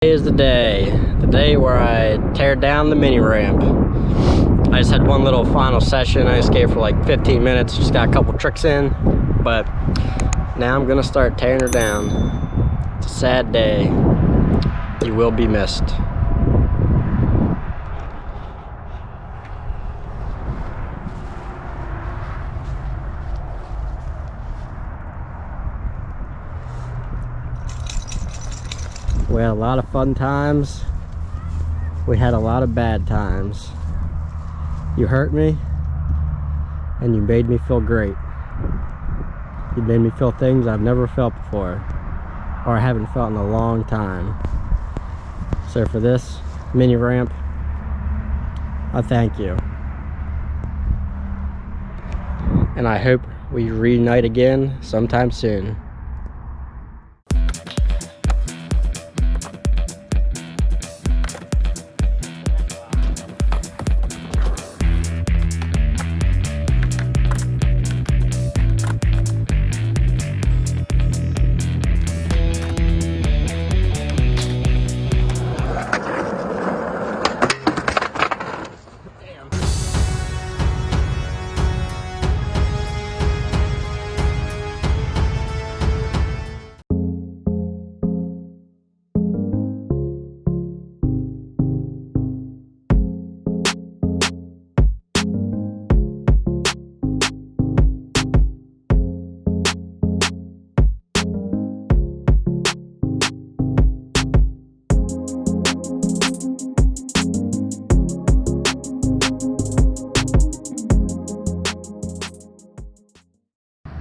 Today is the day where I tear down the mini ramp. I just had one little final session. I escaped for like 15 minutes, just got a couple tricks in, but now I'm gonna start tearing her down. It's a sad day. You will be missed. We had a lot of fun times. We had a lot of bad times. You hurt me, and you made me feel great. You made me feel things I've never felt before, or I haven't felt in a long time. So for this mini ramp, I thank you. And I hope we reunite again sometime soon.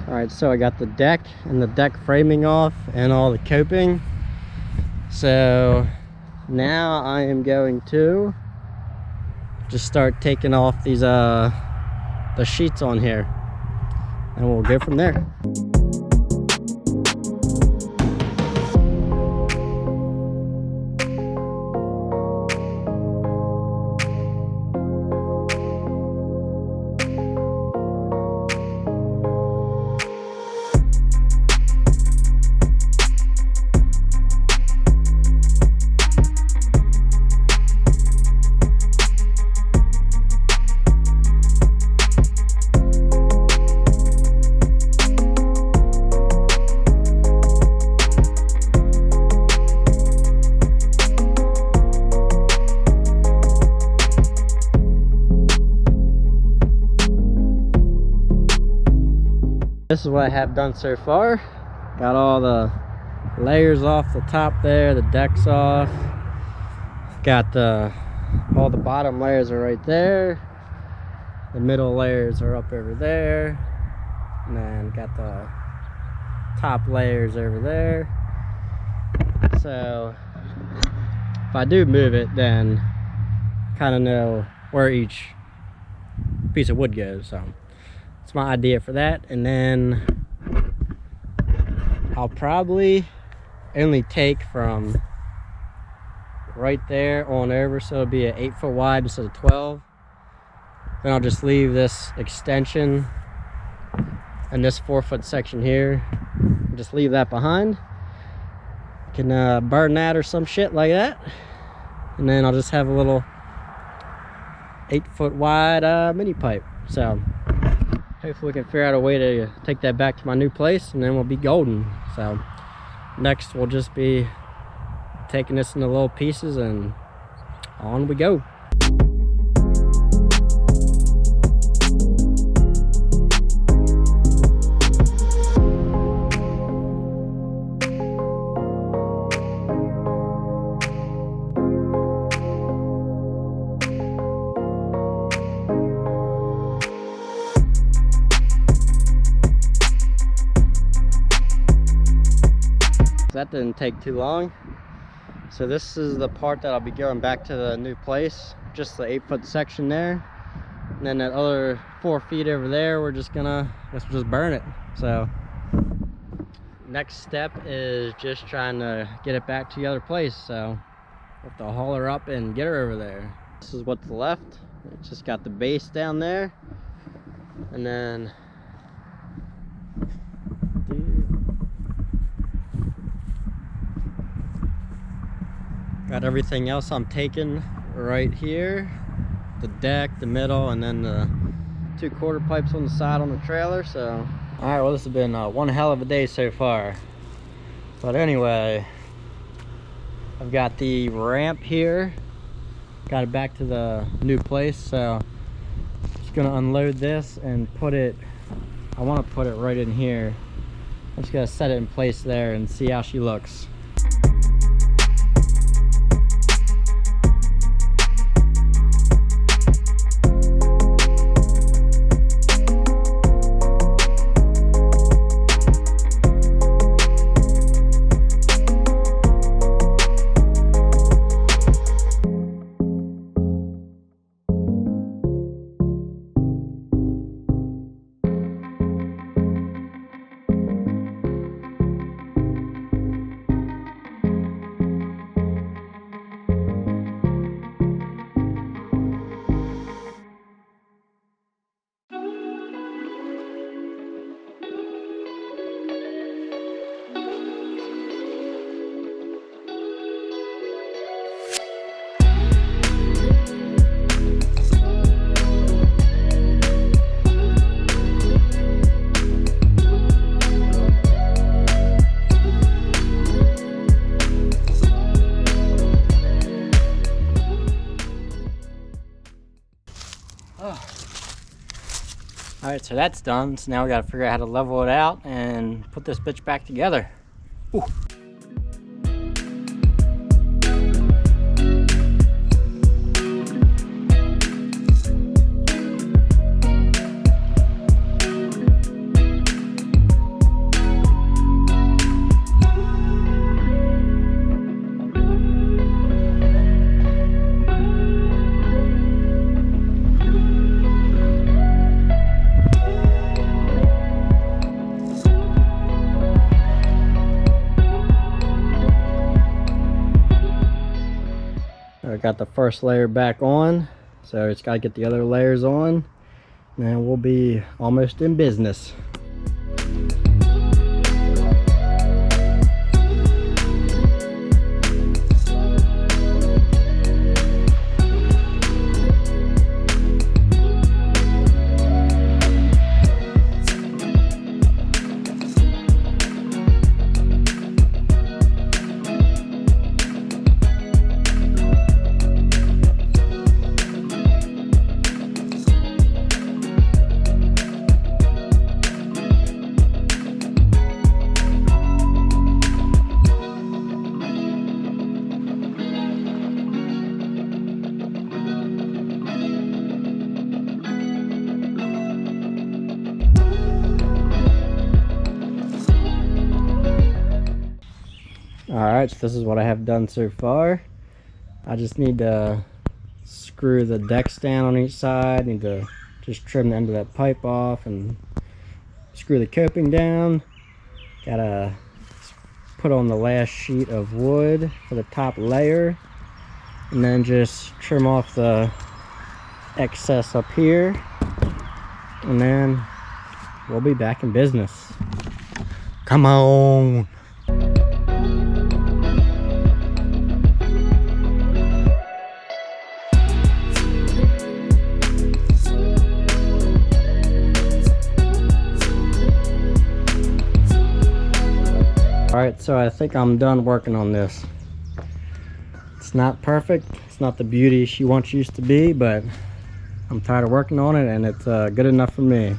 Alright, so I got the deck and the deck framing off and all the coping. So now I am going to just start taking off these the sheets on here, and we'll go from there. This is what I have done so far. Got all the layers off the top there, the deck's off. Got all the bottom layers are right there. The middle layers are up over there. And then got the top layers over there. So if I do move it, then kind of know where each piece of wood goes. So it's my idea for that. And then I'll probably only take from right there on over, so it'll be an 8 foot wide instead of 12. Then I'll just leave this extension and this 4 foot section here, just leave that behind. You can burn that or some shit like that, and then I'll just have a little 8 foot wide mini pipe. So hopefully we can figure out a way to take that back to my new place, and then we'll be golden. So next we'll just be taking this into little pieces, and on we go. That didn't take too long. So this is the part that I'll be going back to the new place, just the 8 foot section there, and then that other 4 feet over there we're just gonna just burn it. So next step is just trying to get it back to the other place, so we'll have to haul her up and get her over there. This is what's left. It's just got the base down there, and then Got everything else I'm taking right here. The deck, the middle, and then the 2 quarter pipes on the side on the trailer. So, all right, well, this has been one hell of a day so far. But anyway, I've got the ramp here. Got it back to the new place. So, just gonna unload this and put it, I want to put it right in here. I'm just gonna set it in place there and see how she looks. Alright, so that's done. So now we gotta figure out how to level it out and put this bitch back together. Ooh. I got the first layer back on, so it's got to get the other layers on, and we'll be almost in business. Alright, so this is what I have done so far. I just need to screw the decks down on each side. Need to just trim the end of that pipe off and screw the coping down. Gotta put on the last sheet of wood for the top layer, and then just trim off the excess up here, and then we'll be back in business. Come on. Alright, so I think I'm done working on this. It's not perfect, it's not the beauty she once used to be, but I'm tired of working on it, and it's good enough for me.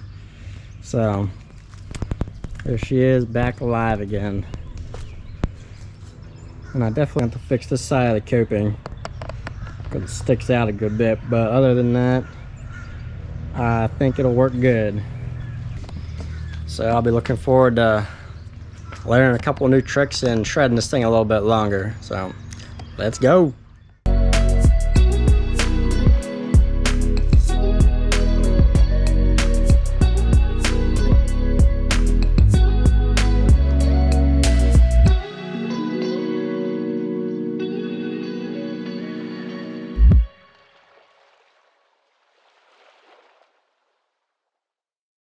So, there she is, back alive again. And I definitely have to fix this side of the coping, because it sticks out a good bit, but other than that, I think it'll work good. So I'll be looking forward to learning a couple new tricks and shredding this thing a little bit longer. So let's go.